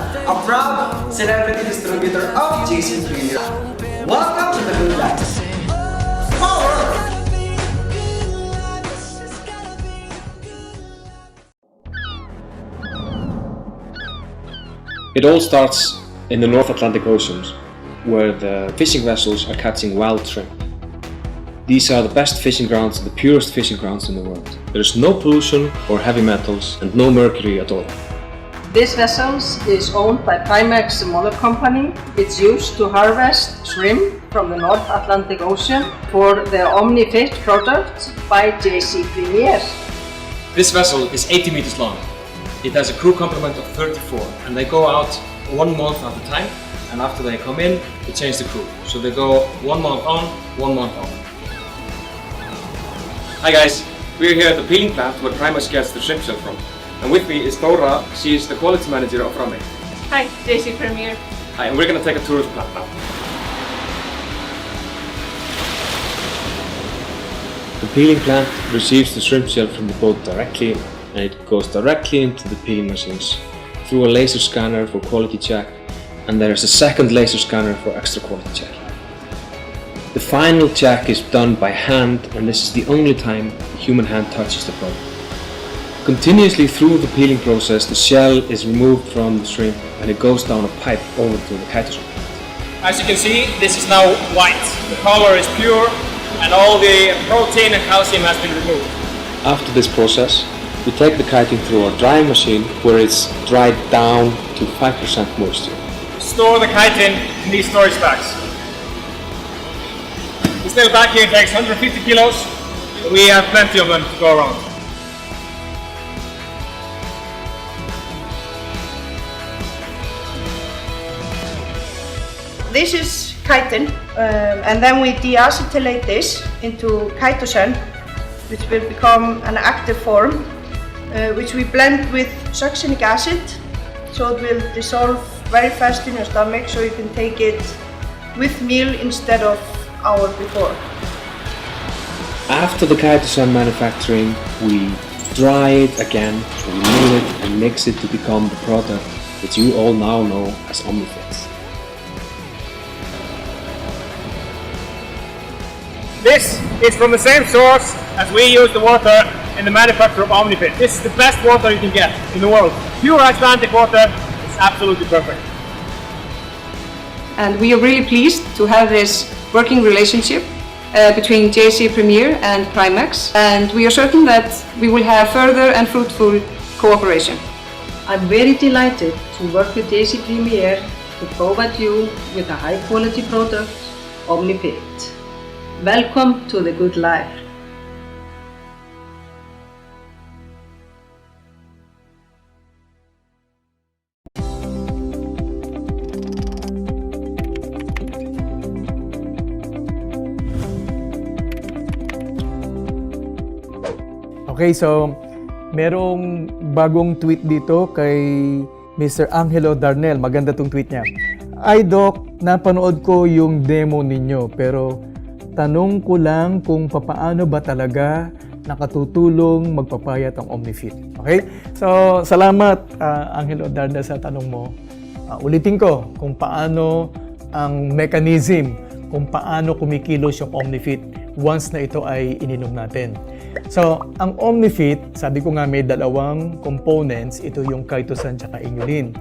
a proud celebrity distributor of JC Premier. Welcome to the Good Life. Power! It all starts in the North Atlantic Ocean, where the fishing vessels are catching wild shrimp. These are the best fishing grounds, the purest fishing grounds in the world. There is no pollution or heavy metals and no mercury at all. This vessel is owned by Primex Moller Company. It's used to harvest shrimp from the North Atlantic Ocean for the OmniFit product by JC Premier. This vessel is 80 meters long. It has a crew complement of 34 and they go out 1 month at a time, and after they come in, they change the crew. So they go 1 month on, 1 month off. Hi guys, we're here at the peeling plant where Primex gets the shrimp shell from. And with me is Dora, she is the quality manager of Rami. Hi, JC Premier. Hi, and we're going to take a tour of the plant now. The peeling plant receives the shrimp shell from the boat directly, and it goes directly into the peeling machines through a laser scanner for quality check, and there is a second laser scanner for extra quality check. The final check is done by hand, and this is the only time the human hand touches the product. Continuously through the peeling process, the shell is removed from the shrimp and it goes down a pipe over to the chitin. As you can see, this is now white. The color is pure and all the protein and calcium has been removed. After this process, we take the chitin through our drying machine where it's dried down to 5% moisture. Store the chitin in these storage bags. This little bag here takes 150 kilos. We have plenty of them to go around. This is chitin, and then we deacetylate this into chitosan, which will become an active form, which we blend with succinic acid, so it will dissolve very fast in your stomach, so you can take it with meal instead of hour before. After the chitosan manufacturing, we dry it again, so we mill it and mix it to become the product that you all now know as OmniFit. This is from the same source as we use the water in the manufacture of OmniFit. This is the best water you can get in the world. Pure Atlantic water is absolutely perfect. And we are really pleased to have this working relationship between JC Premier and Primex, and we are certain that we will have further and fruitful cooperation. I'm very delighted to work with JC Premier to provide you with a high quality product, OmniFit. Welcome to the Good Life. Okay, so merong bagong tweet dito kay Mr. Angelo Darnell. Maganda tong tweet niya. Ay Doc, napanood ko yung demo ninyo pero tanong ko lang kung papaano ba talaga nakatutulong magpapayat ang OmniFit. Okay? So, salamat Angelo Darnell sa tanong mo. Ulitin ko kung paano ang mechanism, kung paano kumikilos yung OmniFit once na ito ay ininom natin. So, ang OmniFit, sabi ko nga may dalawang components, ito yung chitosan at inulin.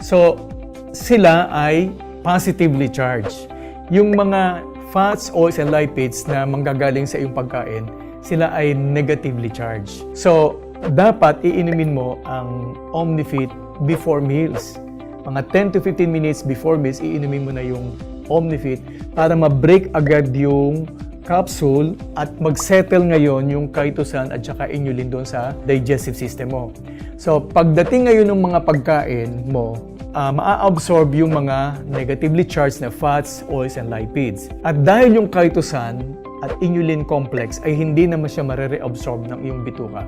So, sila ay positively charged. Yung mga fats, oils, and lipids na manggagaling sa iyong pagkain, sila ay negatively charged. So, dapat iinumin mo ang OmniFit before meals. Mga 10 to 15 minutes before meals, iinumin mo na yung OmniFit para ma-break agad yung capsule at mag-settle ngayon yung chitosan at saka inulin doon sa digestive system mo. So, pagdating ngayon ng mga pagkain mo, maa-absorb yung mga negatively charged na fats, oils, and lipids. At dahil yung chitosan at inulin complex ay hindi naman siya mare-reabsorb ng iyong bituka,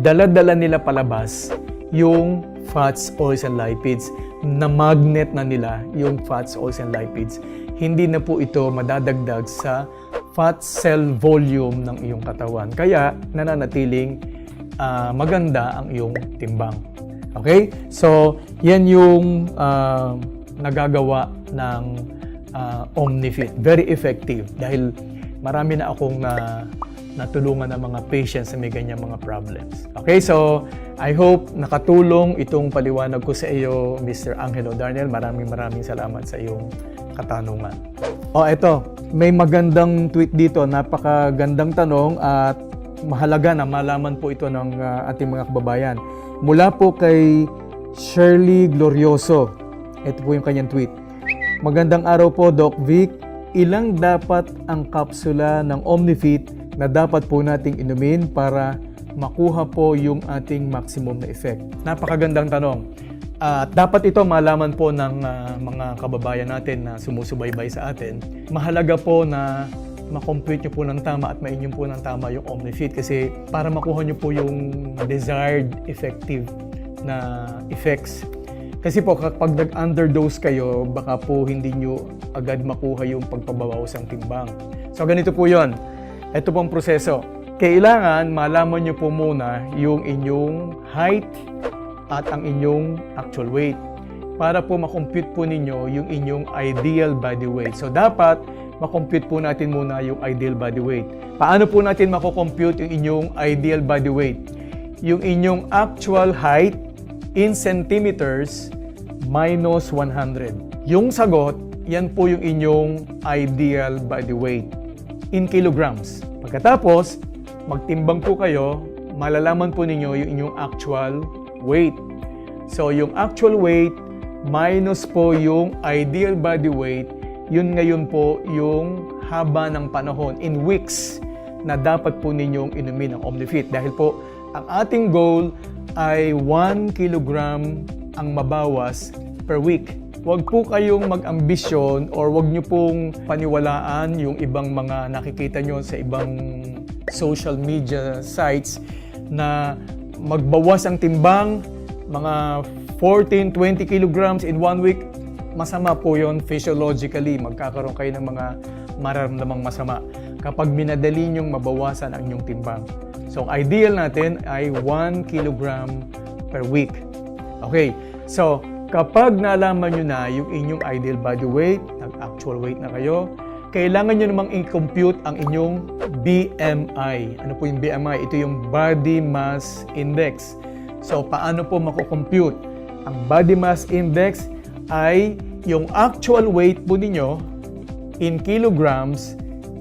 dala-dala nila palabas yung fats, oils, and lipids. Na magnet na nila yung fats, oils, and lipids. Hindi na po ito madadagdag sa fat cell volume ng iyong katawan. Kaya nananatiling maganda ang iyong timbang. Okay? So, yan yung nagagawa ng OmniFit. Very effective dahil marami na akong natulungan ng mga patients na may ganyang mga problems. Okay, so I hope nakatulong itong paliwanag ko sa iyo, Mr. Angelo Darnel. Maraming salamat sa iyong katanungan. Eto, may magandang tweet dito, napakagandang tanong at mahalaga na malaman po ito ng ating mga kababayan. Mula po kay Shirley Glorioso. Ito po yung kanyang tweet. Magandang araw po, Doc Vic. Ilang dapat ang kapsula ng OmniFit na dapat po nating inumin para makuha po yung ating maximum na effect? Napakagandang tanong. Dapat ito malaman po ng mga kababayan natin na sumusubaybay sa atin. Mahalaga po na ma-compute nyo po ng tama at mainyom po ng tama yung OmniFit kasi para makuha nyo po yung desired effective na effects. Kasi po kapag nag-underdose kayo, baka po hindi nyo agad makuha yung pagpabawas ng timbang. So ganito po yon. Ito pong proseso. Kailangan malaman nyo po muna yung inyong height at ang inyong actual weight para po makompute po ninyo yung inyong ideal body weight. So dapat makompute po natin muna yung ideal body weight. Paano po natin makocompute yung inyong ideal body weight? Yung inyong actual height in centimeters minus 100. Yung sagot, yan po yung inyong ideal body weight in kilograms. Pagkatapos, magtimbang po kayo, malalaman po ninyo yung inyong actual weight. So, yung actual weight minus po yung ideal body weight, yun ngayon po yung haba ng panahon in weeks na dapat po ninyong inumin ang OmniFit. Dahil po, ang ating goal ay 1 kilogram ang mabawas per week. Huwag po kayong mag-ambisyon or huwag nyo pong paniwalaan yung ibang mga nakikita nyo sa ibang social media sites na magbawas ang timbang, mga 14-20 kilograms in 1 week. Masama po yon physiologically. Magkakaroon kayo ng mga mararamdamang masama kapag minadali nyong mabawasan ang inyong timbang. So, ang ideal natin ay 1 kilogram per week. Okay, so kapag nalaman nyo na yung inyong ideal body weight, nag-actual weight na kayo, kailangan nyo namang i-compute ang inyong BMI. Ano po yung BMI? Ito yung Body Mass Index. So, paano po mako-compute? Ang Body Mass Index ay yung actual weight po ninyo in kilograms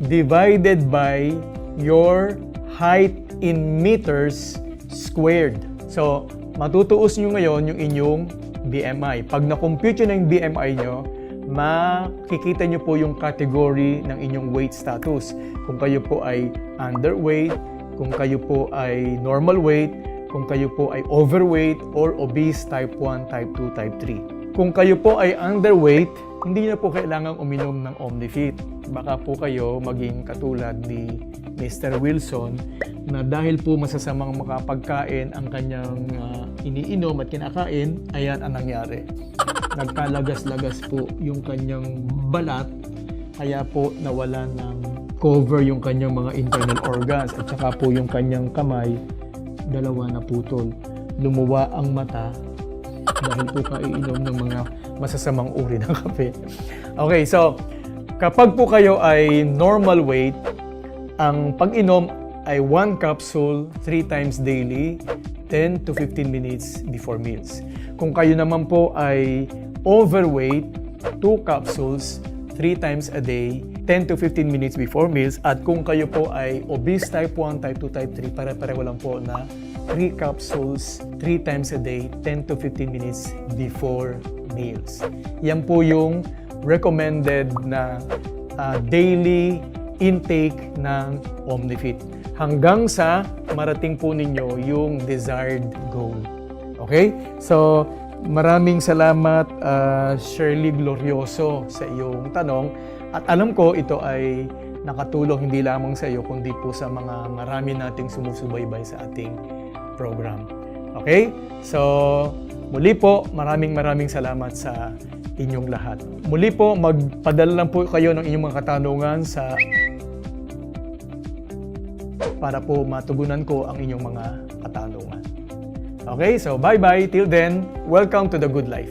divided by your height in meters squared. So, matutuos nyo ngayon yung inyong BMI. Pag na-compute nyo na yung BMI nyo, makikita nyo po yung category ng inyong weight status. Kung kayo po ay underweight, kung kayo po ay normal weight, kung kayo po ay overweight or obese type 1, type 2, type 3. Kung kayo po ay underweight, hindi na po kailangang uminom ng OmniFit. Baka po kayo maging katulad ni Mr. Wilson na dahil po masasamang makapagkain ang kanyang iniinom at kinakain, ayan ang nangyari. Nagkalagas-lagas po yung kanyang balat, kaya po nawala ng cover yung kanyang mga internal organs at saka po yung kanyang kamay, dalawa na putol. Lumuwa ang mata dahil po kaiinom ng mga masasamang uri ng kape. Okay, so kapag po kayo ay normal weight, ang pag-inom ay 1 capsule 3 times daily, 10 to 15 minutes before meals. Kung kayo naman po ay overweight, 2 capsules 3 times a day, 10 to 15 minutes before meals. At kung kayo po ay obese type 1, type 2, type 3, pare-pareho lang po na 3 capsules 3 times a day, 10 to 15 minutes before meals. Yan po yung recommended na daily intake ng OmniFit hanggang sa marating po ninyo yung desired goal. Okay? So, maraming salamat Shirley Glorioso sa iyong tanong at alam ko ito ay nakatulong hindi lamang sa iyo kundi po sa mga marami nating sumusubaybay sa ating program. Okay? So, muli po, maraming salamat sa inyong lahat. Muli po, magpadala lang po kayo ng inyong mga katanungan para po matugunan ko ang inyong mga katanungan. Okay, so bye-bye. Till then, welcome to the good life.